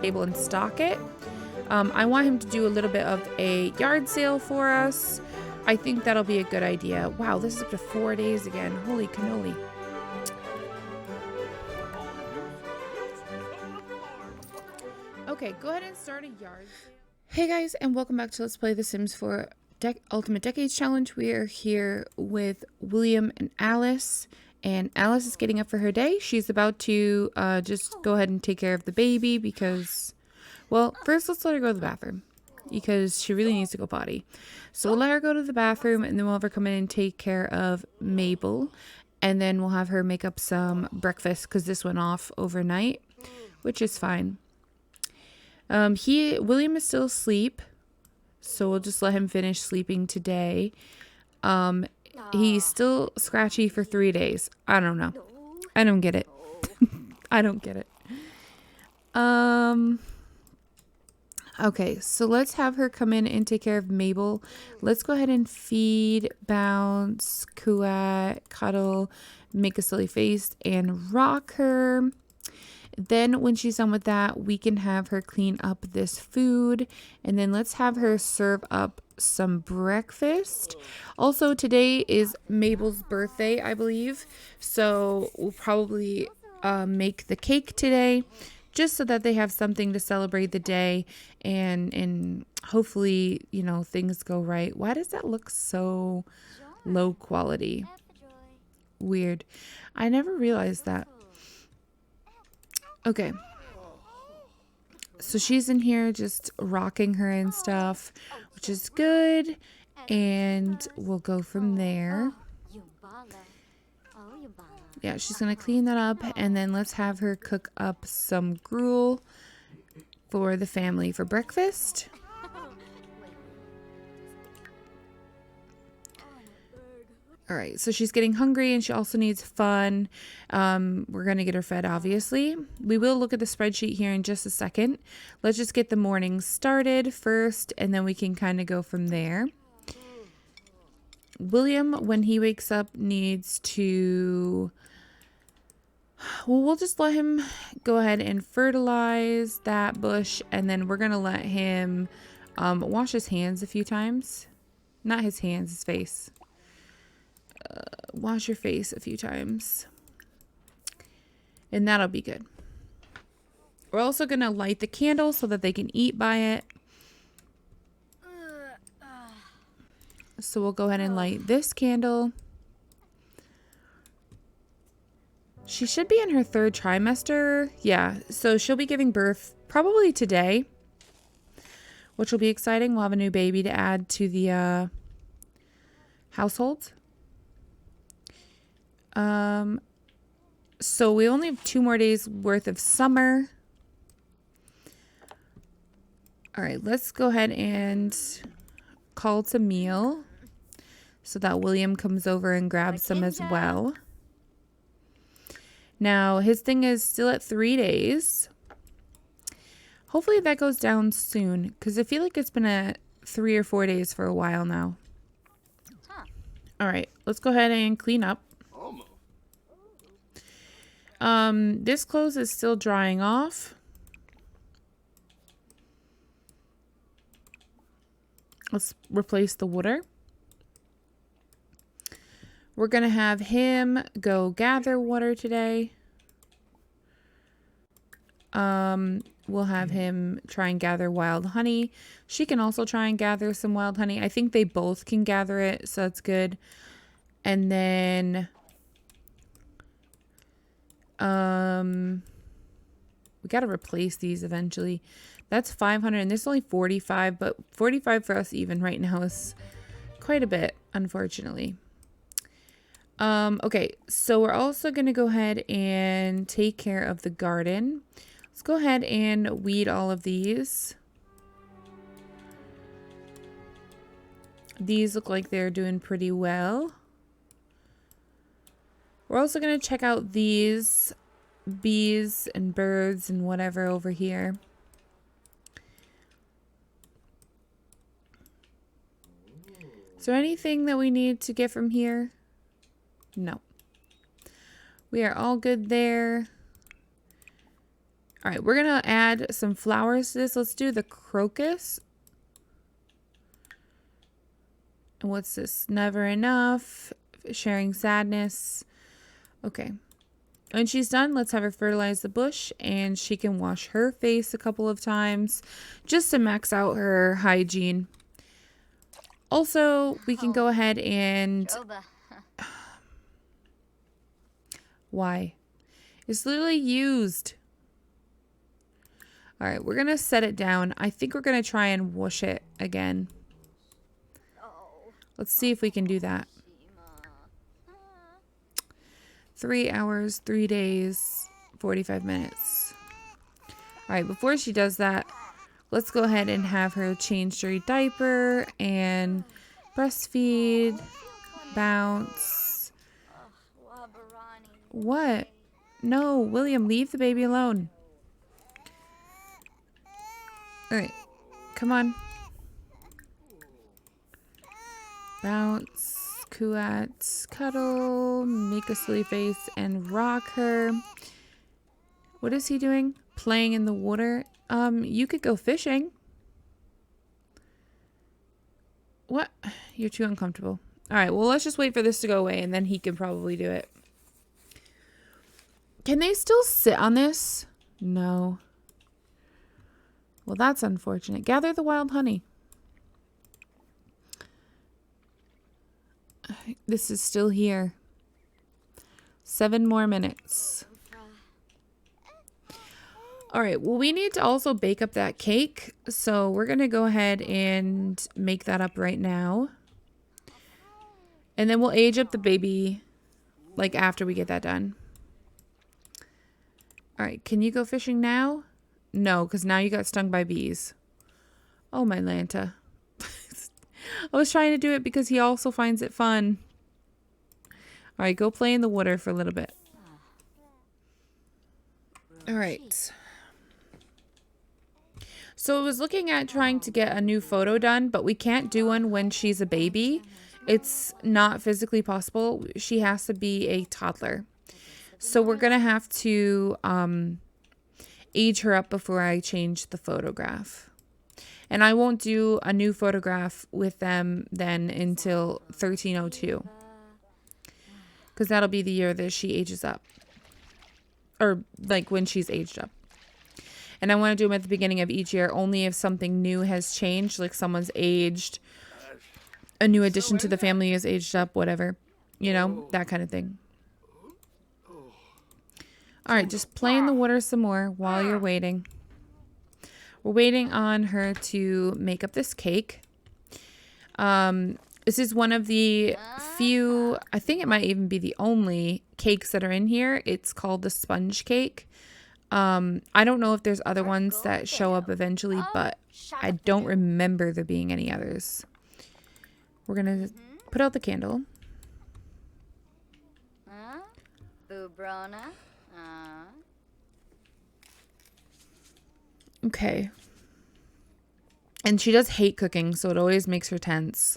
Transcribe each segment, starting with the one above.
able and stock it. I want him to do a little bit of a yard sale for us. I think that'll be a good idea. Wow, this is up to 4 days again. Holy cannoli. Okay, go ahead and start a yard. Hey guys, and welcome back to Let's Play The Sims 4 Ultimate Decades Challenge. We are here with William and Alice. And Alice is getting up for her day. She's about to just go ahead and take care of the baby because, well, first let's let her go to the bathroom because she really needs to go potty. So we'll let her go to the bathroom and then we'll have her come in and take care of Mabel. And then we'll have her make up some breakfast because this went off overnight, which is fine. William is still asleep, so we'll just let him finish sleeping today. He's still scratchy for 3 days. I don't know. I don't get it. I don't get it. Okay, so let's have her come in and take care of Mabel. Let's go ahead and feed, bounce, coo, cuddle, make a silly face, and rock her. Then when she's done with that, we can have her clean up this food. And then let's have her serve up some breakfast. Also, today is Mabel's birthday, I believe. So we'll probably make the cake today just so that they have something to celebrate the day. And hopefully, you know, things go right. Why does that look so low quality? Weird. I never realized that. Okay, so she's in here just rocking her and stuff, which is good, and we'll go from there. Yeah, she's gonna clean that up, and then let's have her cook up some gruel for the family for breakfast. All right, so she's getting hungry and she also needs fun. We're going to get her fed, obviously. We will look at the spreadsheet here in just a second. Let's just get the morning started first, and then we can kind of go from there. William, when he wakes up, needs to... Well, we'll just let him go ahead and fertilize that bush, and then we're going to let him wash his hands a few times. Not his hands, his face. Wash your face a few times, and that'll be good. We're also gonna light the candle so that they can eat by it. So we'll go ahead and light this candle. She should be in her 3rd trimester. Yeah, so she'll be giving birth probably today, which will be exciting. We'll have a new baby to add to the household. So we only have 2 more days worth of summer. All right, let's go ahead and call it a meal so that William comes over and grabs some as well. Now, his thing is still at 3 days. Hopefully that goes down soon because I feel like it's been at 3 or 4 days for a while now. All right, let's go ahead and clean up. This clothes is still drying off. Let's replace the water. We're going to have him go gather water today. We'll have him try and gather wild honey. She can also try and gather some wild honey. I think they both can gather it, so that's good. And then we got to replace these eventually. That's 500 and this is only 45, but 45 for us even right now is quite a bit, unfortunately. Okay, so we're also going to go ahead and take care of the garden. Let's go ahead and weed all of these. These look like they're doing pretty well. We're also going to check out these bees and birds and whatever over here. Is there anything that we need to get from here? No. We are all good there. All right, we're going to add some flowers to this. Let's do the crocus. And what's this? Never enough. Sharing sadness. Okay. When she's done, let's have her fertilize the bush, and she can wash her face a couple of times just to max out her hygiene. Also, we can go ahead and... Why? It's literally used. All right, we're going to set it down. I think we're going to try and whoosh it again. Let's see if we can do that. 3 hours, 3 days, 45 minutes. All right, before she does that, let's go ahead and have her change her diaper and breastfeed, bounce. What? No, William, leave the baby alone. All right, come on. Bounce, cooat, cuddle, make a silly face, and rock her. What is he doing? Playing in the water? You could go fishing. What? You're too uncomfortable. All right, well, let's just wait for this to go away, and then he can probably do it. Can they still sit on this? No. Well, that's unfortunate. Gather the wild honey. This is still here. 7 more minutes. All right, well, we need to also bake up that cake. So we're going to go ahead and make that up right now. And then we'll age up the baby like after we get that done. All right, can you go fishing now? No, because now you got stung by bees. Oh, my Lanta. I was trying to do it because he also finds it fun. All right, go play in the water for a little bit. All right. So I was looking at trying to get a new photo done, but we can't do one when she's a baby. It's not physically possible. She has to be a toddler. So we're going to have to age her up before I change the photograph. And I won't do a new photograph with them then until 1302. Because that'll be the year that she ages up. Or like when she's aged up. And I want to do them at the beginning of each year only if something new has changed. Like someone's aged. A new addition to the family is aged up. Whatever. You know, that kind of thing. All right, just play in the water some more while you're waiting. We're waiting on her to make up this cake. This is one of the few, I think it might even be the only cakes that are in here. It's called the sponge cake. I don't know if there's other ones that show up eventually, but I don't remember there being any others. We're going to put out the candle. Okay. And she does hate cooking, so it always makes her tense.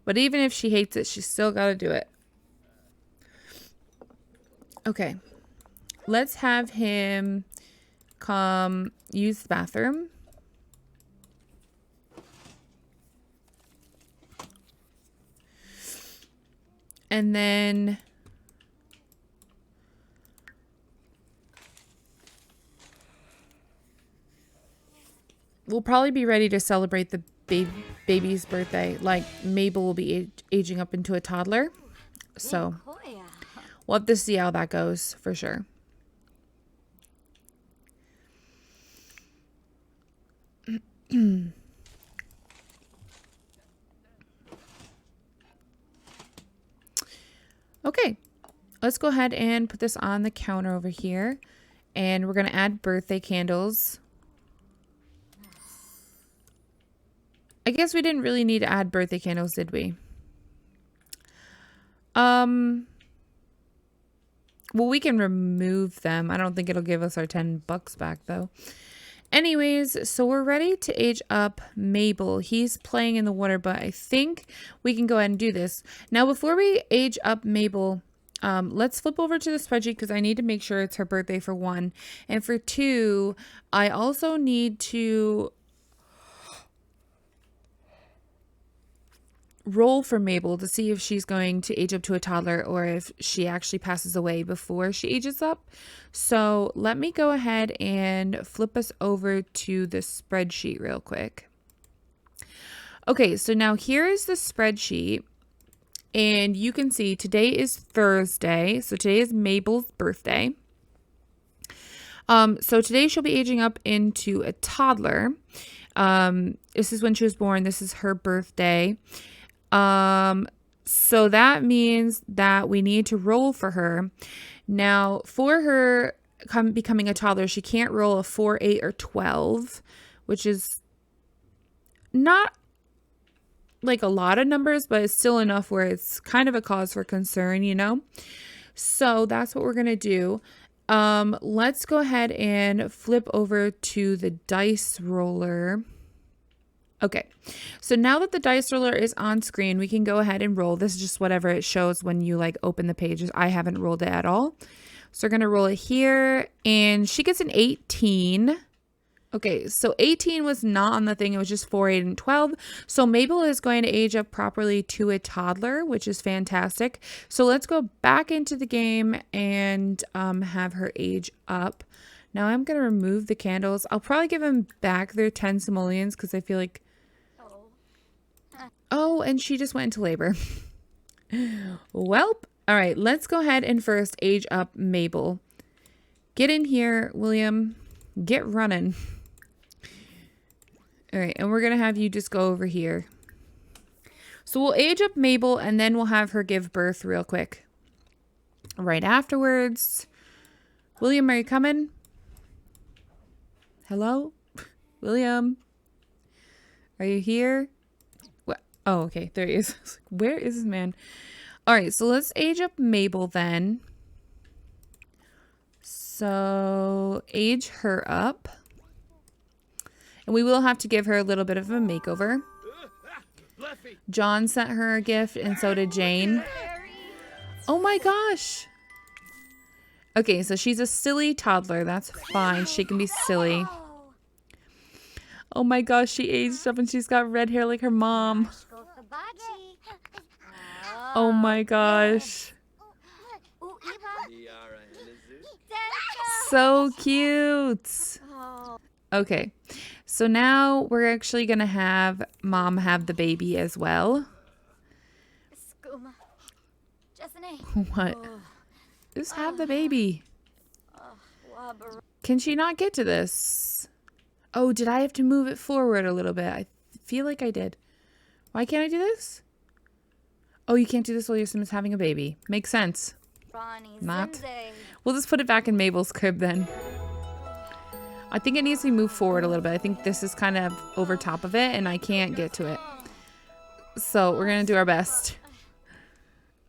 But even if she hates it, she's still got to do it. Okay. Let's have him come use the bathroom. And then we'll probably be ready to celebrate the baby's birthday. Like, Mabel will be aging up into a toddler. So we'll have to see how that goes for sure. Okay, let's go ahead and put this on the counter over here. And we're going to add birthday candles. I guess we didn't really need to add birthday candles, did we? Well, we can remove them. I don't think it'll give us our $10 back, though. Anyways, so we're ready to age up Mabel. He's playing in the water, but I think we can go ahead and do this. Now, before we age up Mabel, Let's flip over to the spreadsheet because I need to make sure it's her birthday for 1. And for 2, I also need to roll for Mabel to see if she's going to age up to a toddler or if she actually passes away before she ages up. So let me go ahead and flip us over to the spreadsheet real quick. Okay, so now here is the spreadsheet. And you can see today is Thursday. So today is Mabel's birthday. So today she'll be aging up into a toddler. This is when she was born. This is her birthday. So that means that we need to roll for her. Now, for her becoming a toddler, she can't roll a 4, 8, or 12, which is not like a lot of numbers, but it's still enough where it's kind of a cause for concern, you know? So that's what we're going to do. Let's go ahead and flip over to the dice roller. Okay, so now that the dice roller is on screen, we can go ahead and roll. This is just whatever it shows when you like open the pages. I haven't rolled it at all. So we're going to roll it here, and she gets an 18. Okay, so 18 was not on the thing. It was just 4, 8, and 12. So Mabel is going to age up properly to a toddler, which is fantastic. So let's go back into the game and have her age up. Now I'm going to remove the candles. I'll probably give them back their 10 simoleons because I feel like... Oh, and she just went into labor. Welp. All right, let's go ahead and first age up Mabel. Get in here, William. Get running. All right, and we're going to have you just go over here. So we'll age up Mabel, and then we'll have her give birth real quick. Right afterwards. William, are you coming? Hello? William? Are you here? What? Oh, okay, there he is. Where is this man? All right, so let's age up Mabel then. So age her up. And we will have to give her a little bit of a makeover. John sent her a gift, and so did Jane. Oh my gosh. Okay, so she's a silly toddler. That's fine. She can be silly. Oh my gosh, she aged up and she's got red hair like her mom. Oh my gosh. So cute. Okay, so now we're actually going to have Mom have the baby as well. What? Just have the baby. Can she not get to this? Oh, did I have to move it forward a little bit? I feel like I did. Why can't I do this? Oh, you can't do this while your sim is having a baby. Makes sense. Not. We'll just put it back in Mabel's crib then. I think it needs to be moved forward a little bit. I think this is kind of over top of it and I can't get to it. So we're going to do our best.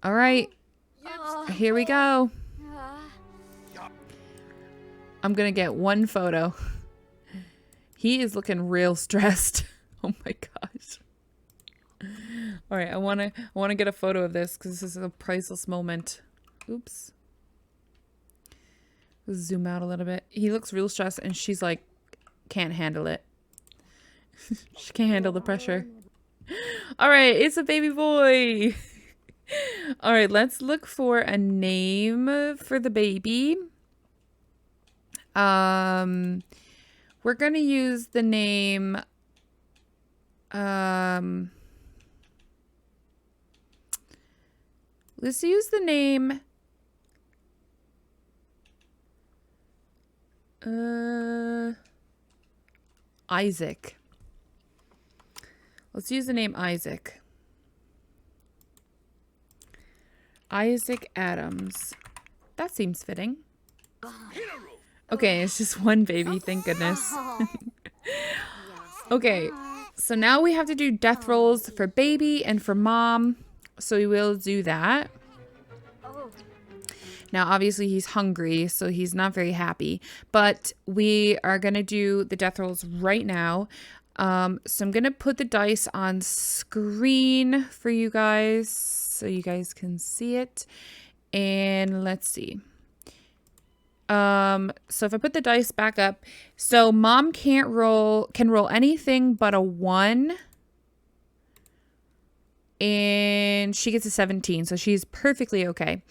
All right. Here we go. I'm going to get one photo. He is looking real stressed. Oh my gosh. All right, I want to get a photo of this cuz this is a priceless moment. Oops. Let's zoom out a little bit. He looks real stressed and she's like can't handle it. She can't handle the pressure. All right, it's a baby boy. All right, let's look for a name for the baby. We're going to use the name let's use the name Isaac. Let's use the name Isaac. Isaac Adams. That seems fitting. Okay, it's just one baby, thank goodness. Okay, so now we have to do death rolls for baby and for mom. So we will do that. Now, obviously, he's hungry, so he's not very happy. But we are going to do the death rolls right now. So I'm going to put the dice on screen for you guys so you guys can see it. And let's see. So if I put the dice back up, so mom can roll anything but a 1. And she gets a 17, so she's perfectly okay.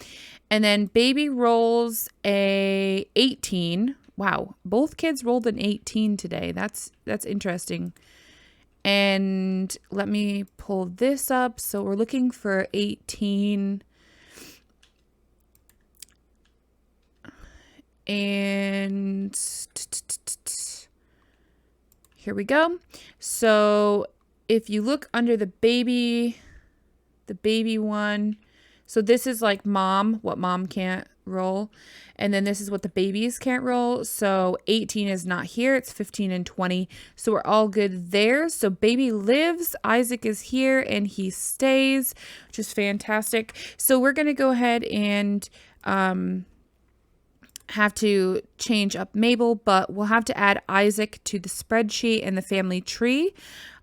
And then baby rolls a 18. Wow, both kids rolled an 18 today. That's interesting. And let me pull this up. So we're looking for 18. And here we go. So if you look under the baby one, so this is like mom, what mom can't roll. And then this is what the babies can't roll. So 18 is not here. It's 15 and 20. So we're all good there. So baby lives. Isaac is here and he stays, which is fantastic. So we're going to go ahead and have to change up Mabel, but we'll have to add Isaac to the spreadsheet and the family tree.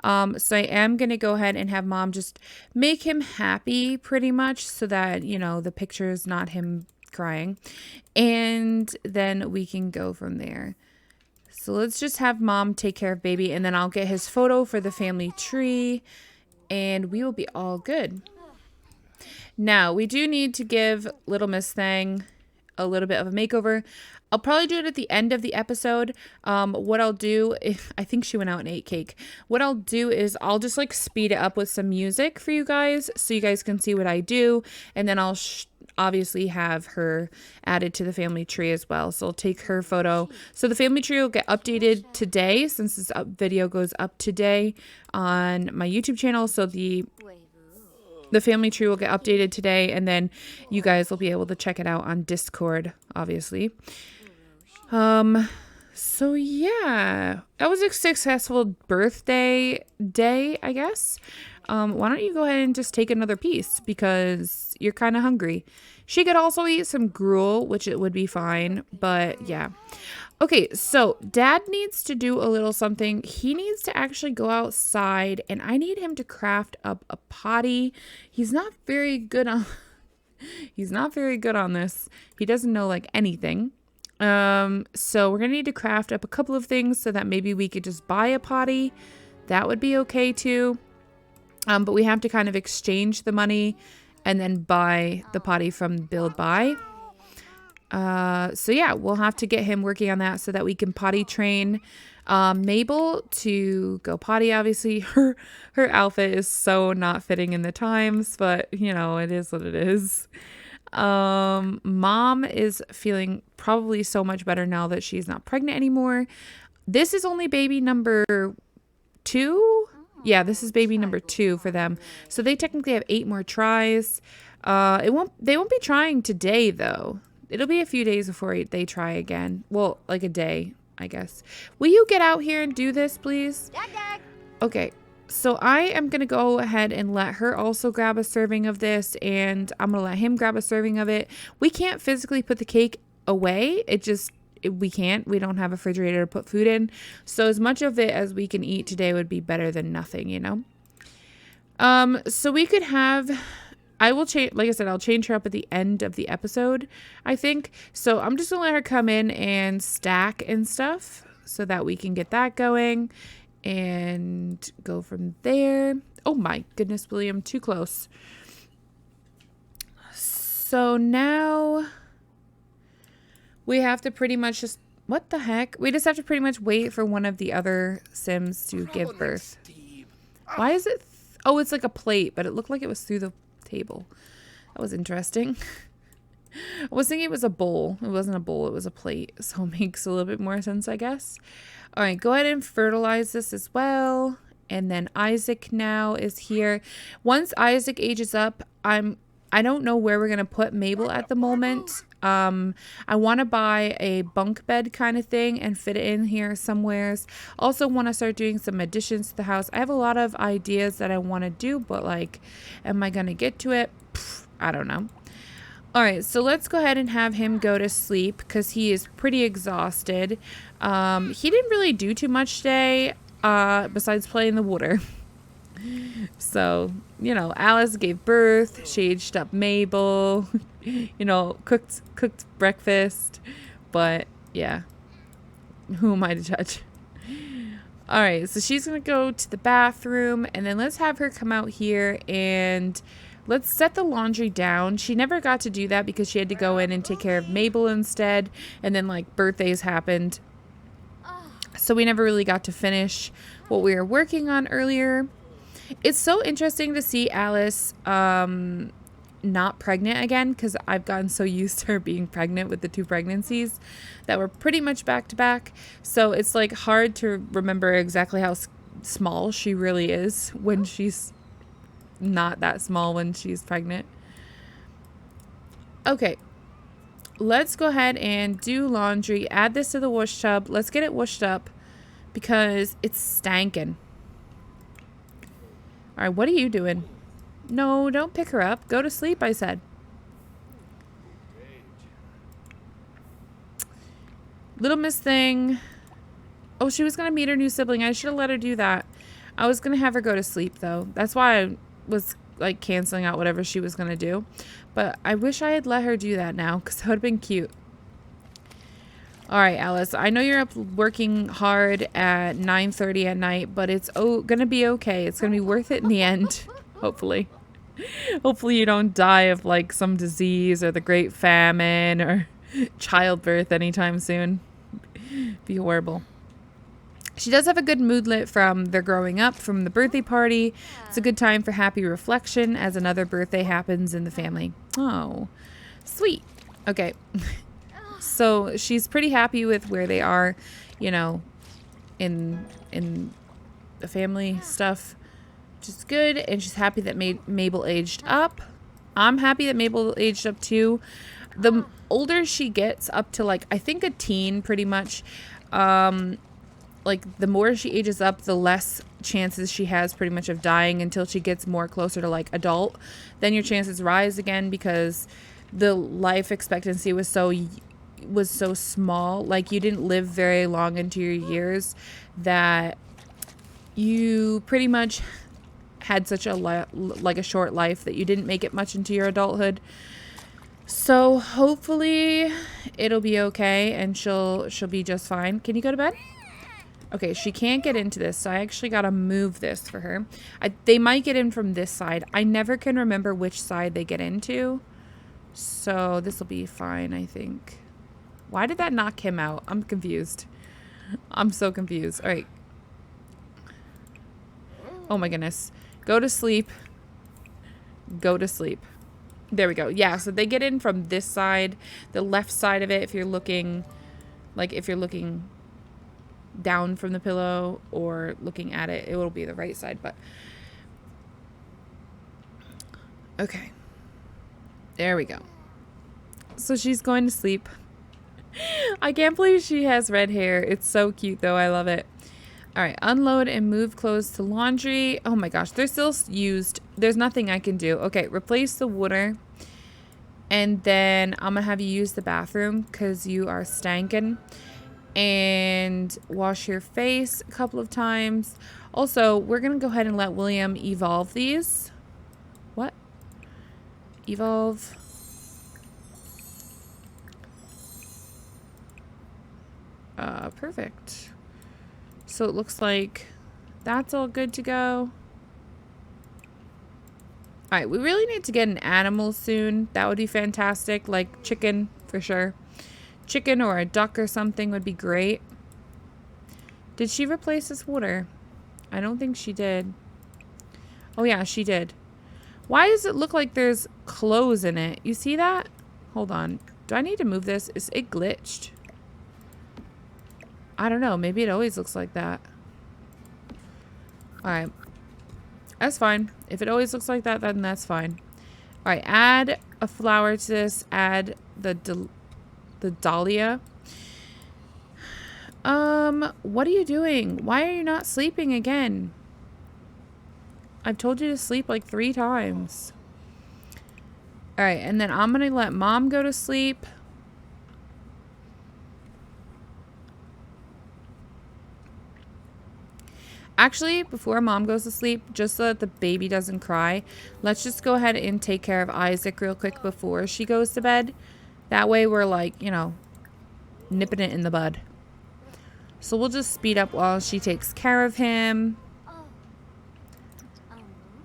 So I am going to go ahead and have mom just make him happy pretty much so that, you know, the picture is not him crying. And then we can go from there. So let's just have mom take care of baby, and then I'll get his photo for the family tree and we will be all good. Now we do need to give little Miss Thang a little bit of a makeover. I'll probably do it at the end of the episode. What I'll do, I think she went out and ate cake. What I'll do is I'll just like speed it up with some music for you guys so you guys can see what I do. And then I'll obviously have her added to the family tree as well. So I'll take her photo. So the family tree will get updated today since this video goes up today on my YouTube channel. So the family tree will get updated today, and then you guys will be able to check it out on Discord, obviously. So yeah, that was a successful birthday day, I guess. Why don't you go ahead and just take another piece because you're kind of hungry. She could also eat some gruel, which it would be fine, but yeah. Okay, so dad needs to do a little something. He needs to actually go outside and I need him to craft up a potty. He's not very good on this. He doesn't know like anything. So we're gonna need to craft up a couple of things so that maybe we could just buy a potty. That would be okay too. But we have to kind of exchange the money and then buy the potty from Build Buy. So yeah, we'll have to get him working on that so that we can potty train Mabel to go potty. Obviously her outfit is so not fitting in the times, but you know, it is what it is. Mom is feeling probably so much better now that she's not pregnant anymore. This is only baby number 2. Yeah, this is baby number 2 for them. So they technically have 8 more tries. They won't be trying today though. It'll be a few days before they try again. Well, like a day, I guess. Will you get out here and do this, please? Dad. Okay, so I am going to go ahead and let her also grab a serving of this, and I'm going to let him grab a serving of it. We can't physically put the cake away. We can't. We don't have a refrigerator to put food in. So as much of it as we can eat today would be better than nothing, you know? So we could have... I will change, like I said, I'll change her up at the end of the episode, I think. So I'm just going to let her come in and stack and stuff so that we can get that going and go from there. Oh my goodness, William, too close. So now we have to pretty much just, what the heck? We just have to pretty much wait for one of the other Sims to give birth. Why is it? Oh, it's like a plate, but it looked like it was through the table. That was interesting. I was thinking it was a bowl. It wasn't a bowl, it was a plate. So it makes a little bit more sense, I guess. All right, go ahead and fertilize this as well. And then Isaac now is here. Once Isaac ages up, I don't know where we're going to put Mabel at the moment. I want to buy a bunk bed kind of thing and fit it in here somewheres. Also want to start doing some additions to the house. I have a lot of ideas that I want to do, but like, am I going to get to it? I don't know. All right, so let's go ahead and have him go to sleep because he is pretty exhausted. He didn't really do too much today besides play in the water. So, you know, Alice gave birth, she aged up Mabel, you know, cooked breakfast, but yeah, who am I to judge? All right, so she's gonna go to the bathroom, and then let's have her come out here and let's set the laundry down. She never got to do that because she had to go in and take care of Mabel instead, and then like birthdays happened, so we never really got to finish what we were working on earlier. It's so interesting to see Alice not pregnant again, because I've gotten so used to her being pregnant with the 2 pregnancies that were pretty much back to back. So it's like hard to remember exactly how small she really is when she's not that small when she's pregnant. Okay, let's go ahead and do laundry. Add this to the wash tub. Let's get it washed up because it's stankin'. All right, what are you doing? No, don't pick her up. Go to sleep, I said. Little Miss Thing. Oh, she was going to meet her new sibling. I should have let her do that. I was going to have her go to sleep, though. That's why I was, like, canceling out whatever she was going to do. But I wish I had let her do that now, because that would have been cute. All right, Alice. I know you're up working hard at 9:30 at night, but it's going to be okay. It's going to be worth it in the end, hopefully. Hopefully you don't die of, like, some disease or the Great Famine or childbirth anytime soon. Be horrible. She does have a good moodlet from their growing up, from the birthday party. It's a good time for happy reflection as another birthday happens in the family. Oh, sweet. Okay. So she's pretty happy with where they are, you know, in the family stuff, which is good. And she's happy that Mabel aged up. I'm happy that Mabel aged up too. The older she gets, up to like, I think a teen pretty much, like the more she ages up, the less chances she has pretty much of dying until she gets more closer to like adult. Then your chances rise again because the life expectancy was so small. Like you didn't live very long into your years that you pretty much had such a like a short life that you didn't make it much into your adulthood. So hopefully it'll be okay and she'll be just fine. Can you go to bed? Okay, she can't get into this, so I actually gotta move this for her. They might get in from this side. I never can remember which side they get into. So this will be fine, I think. Why did that knock him out? I'm confused. I'm so confused. All right. Oh my goodness. Go to sleep. Go to sleep. There we go. Yeah, so they get in from this side, the left side of it, if you're looking, like if you're looking down from the pillow or looking at it, it will be the right side, but okay. There we go. So she's going to sleep. I can't believe she has red hair. It's so cute though. I love it. All right, unload and move clothes to laundry. Oh my gosh, they're still used. There's nothing I can do. Okay, replace the water. And then I'm gonna have you use the bathroom because you are stankin'. And wash your face a couple of times. Also, we're gonna go ahead and let William evolve these. What? Evolve. Perfect. So it looks like that's all good to go. All right, we really need to get an animal soon. That would be fantastic, like chicken for sure. Chicken or a duck or something would be great. Did she replace this water? I don't think she did. Oh yeah, she did. Why does it look like there's clothes in it? You see that? Hold on. Do I need to move this? Is it glitched? I don't know. Maybe it always looks like that. Alright. That's fine. If it always looks like that, then that's fine. Alright, add a flower to this. Add the dahlia. What are you doing? Why are you not sleeping again? I've told you to sleep like 3 times. Alright, and then I'm gonna let Mom go to sleep. Actually, before mom goes to sleep, just so that the baby doesn't cry, let's just go ahead and take care of Isaac real quick before she goes to bed. That way we're like, you know, nipping it in the bud. So we'll just speed up while she takes care of him.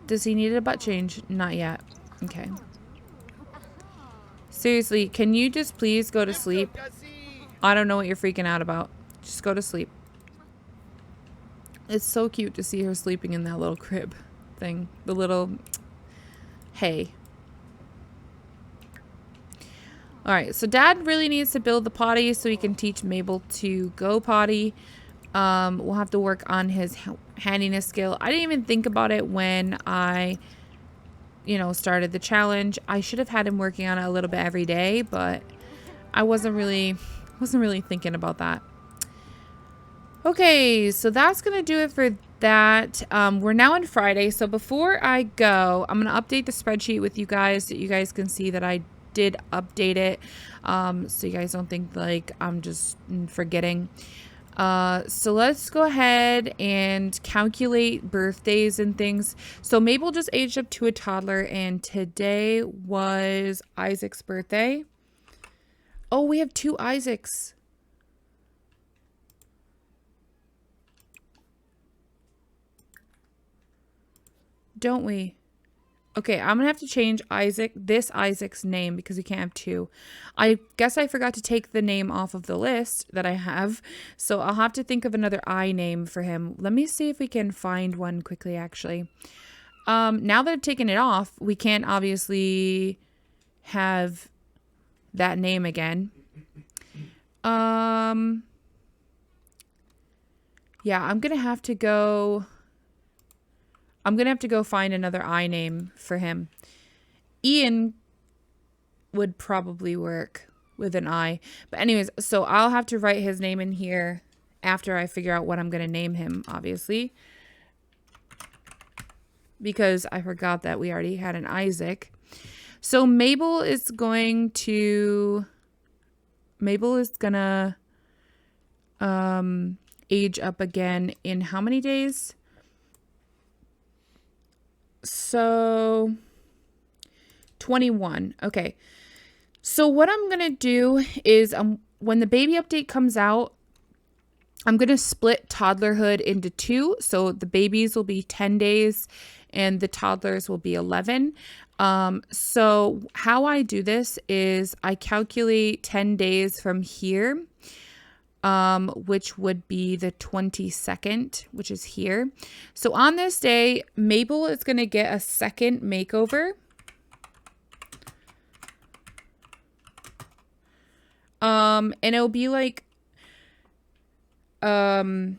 Does he need a butt change? Not yet. Okay. Seriously, can you just please go to sleep? I don't know what you're freaking out about. Just go to sleep. It's so cute to see her sleeping in that little crib thing. The little hay. Alright, so Dad really needs to build the potty so he can teach Mabel to go potty. We'll have to work on his handiness skill. I didn't even think about it when I, you know, started the challenge. I should have had him working on it a little bit every day, but I wasn't really thinking about that. Okay, so that's gonna do it for that. We're now on Friday, so before I go, I'm gonna update the spreadsheet with you guys so you guys can see that I did update it, so you guys don't think like I'm just forgetting. So let's go ahead and calculate birthdays and things. So Mabel just aged up to a toddler, and today was Isaac's birthday. Oh, we have 2 Isaacs. Don't we? Okay, I'm gonna have to change this Isaac's name because we can't have 2. I guess I forgot to take the name off of the list that I have, so I'll have to think of another I name for him. Let me see if we can find one quickly, actually. Now that I've taken it off, we can't obviously have that name again. Yeah, I'm gonna have to go find another I name for him. Ian would probably work with an I. But anyways, so I'll have to write his name in here after I figure out what I'm going to name him, obviously. Because I forgot that we already had an Isaac. So Mabel is going to age up again in how many days? So 21. Okay. So what I'm going to do is when the baby update comes out, I'm going to split toddlerhood into 2. So the babies will be 10 days and the toddlers will be 11. So how I do this is I calculate 10 days from here, which would be the 22nd, which is here. So on this day, Mabel is going to get a second makeover. And it'll be like, trying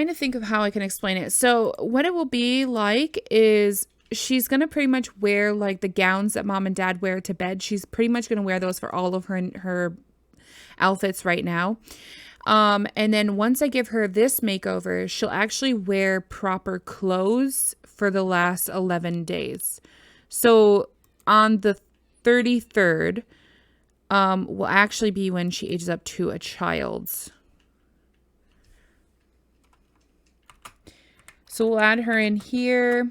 to think of how I can explain it. So what it will be like is she's going to pretty much wear like the gowns that mom and dad wear to bed. She's pretty much going to wear those for all of her outfits right now. And then once I give her this makeover, she'll actually wear proper clothes for the last 11 days. So on the 33rd, will actually be when she ages up to a child's. So we'll add her in here.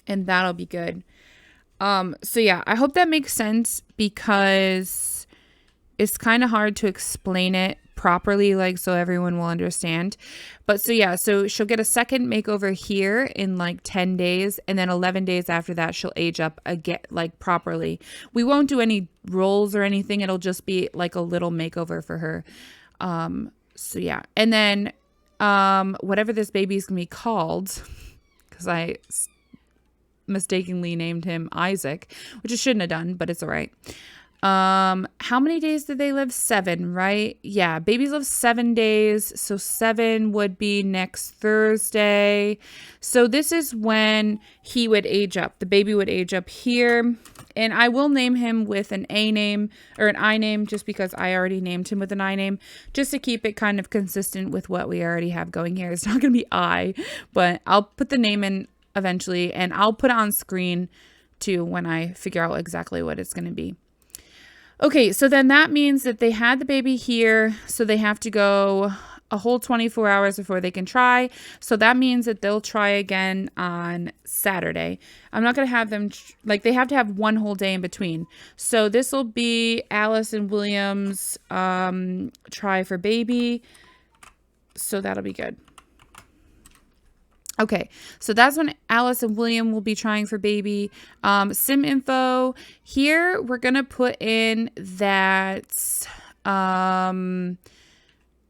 And that'll be good. So yeah, I hope that makes sense because it's kind of hard to explain it properly, like so everyone will understand. But so yeah, so she'll get a second makeover here in like 10 days, and then 11 days after that she'll age up again, like properly. We won't do any rolls or anything. It'll just be like a little makeover for her. So yeah, and then whatever this baby is gonna be called, because I mistakenly named him Isaac, which I shouldn't have done, but it's all right. How many days did they live? 7, right? Yeah, babies live 7 days. So 7 would be next Thursday. So this is when he would age up. The baby would age up here. And I will name him with an A name or an I name just because I already named him with an I name, just to keep it kind of consistent with what we already have going here. It's not going to be I, but I'll put the name in eventually, and I'll put it on screen too when I figure out exactly what it's going to be. Okay, so then that means that they had the baby here, so they have to go a whole 24 hours before they can try. So that means that they'll try again on Saturday. I'm not going to have them, like, they have to have one whole day in between. So this will be Alice and William's try for baby. So that'll be good. Okay, so that's when Alice and William will be trying for baby. Sim info. Here, we're going to put in that...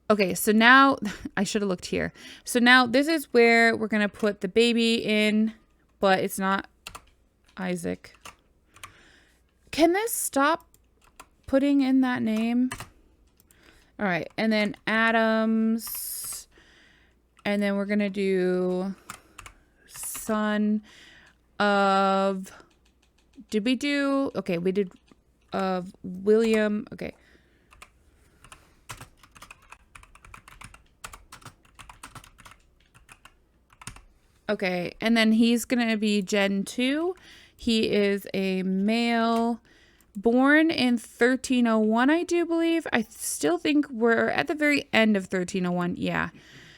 Okay, so now, I should have looked here. So now this is where we're going to put the baby in, but it's not Isaac. Can this stop putting in that name? All right, and then Adams, and then we're going to do son of, did we do, okay, we did of William, okay. Okay, and then he's going to be Gen 2. He is a male, born in 1301, I do believe. I still think we're at the very end of 1301. Yeah.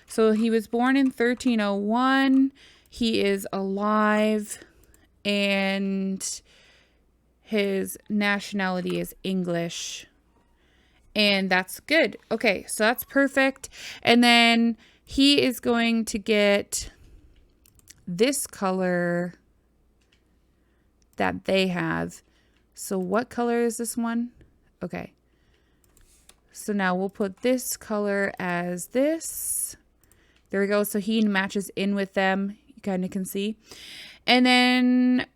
So he was born in 1301. He is alive, and his nationality is English. And that's good. Okay, so that's perfect. And then he is going to get this color that they have. So what color is this one? Okay. So now we'll put this color as this. There we go. So he matches in with them. You kind of can see. And then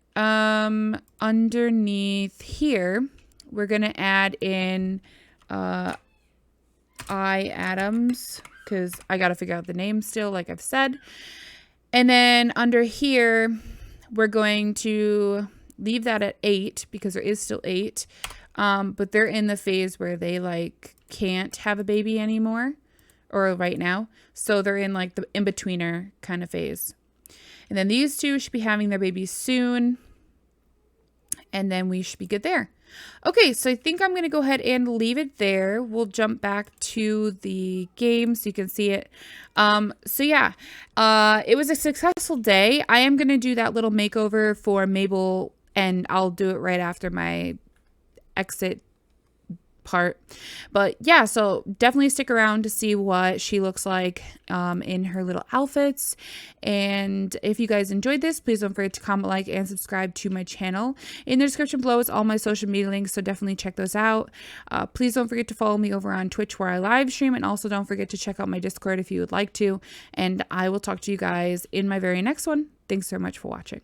underneath here, we're going to add in I Adams, because I got to figure out the name still, like I've said. And then under here, we're going to leave that at 8 because there is still 8. But they're in the phase where they like can't have a baby anymore, or right now. So they're in like the in-betweener kind of phase. And then these two should be having their babies soon. And then we should be good there. Okay, so I think I'm going to go ahead and leave it there. We'll jump back to the game so you can see it. So yeah, it was a successful day. I am going to do that little makeover for Mabel, and I'll do it right after my exit part. But yeah, so definitely stick around to see what she looks like in her little outfits. And if you guys enjoyed this, please don't forget to comment, like, and subscribe to my channel. In the description below is all my social media links, so definitely check those out. Please don't forget to follow me over on Twitch where I live stream, and also don't forget to check out my Discord if you would like to. And I will talk to you guys in my very next one. Thanks so much for watching.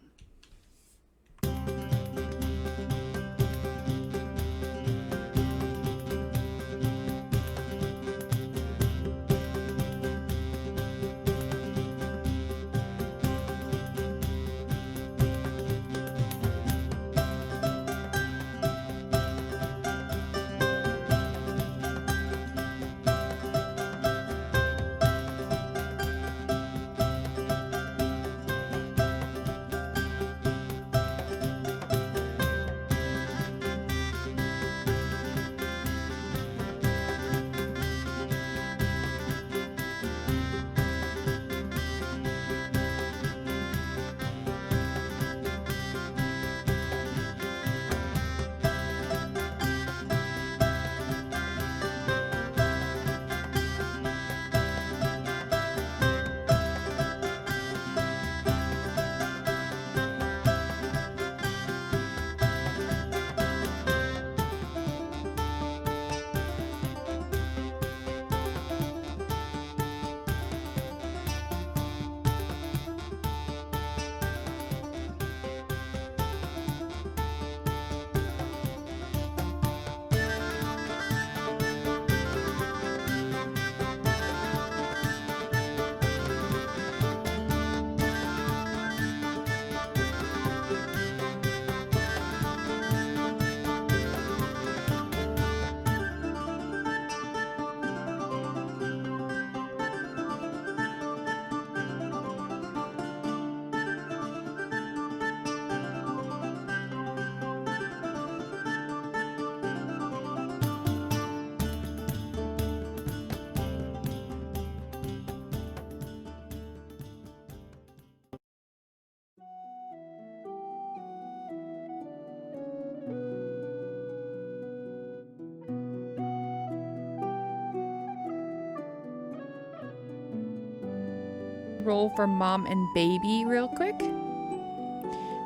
Roll for mom and baby real quick.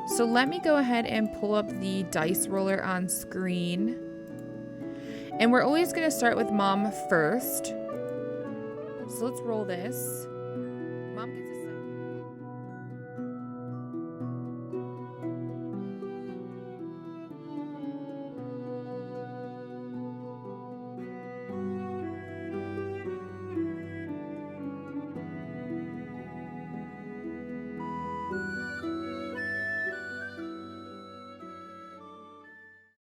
So let me go ahead and pull up the dice roller on screen. And we're always going to start with mom first. So let's roll this.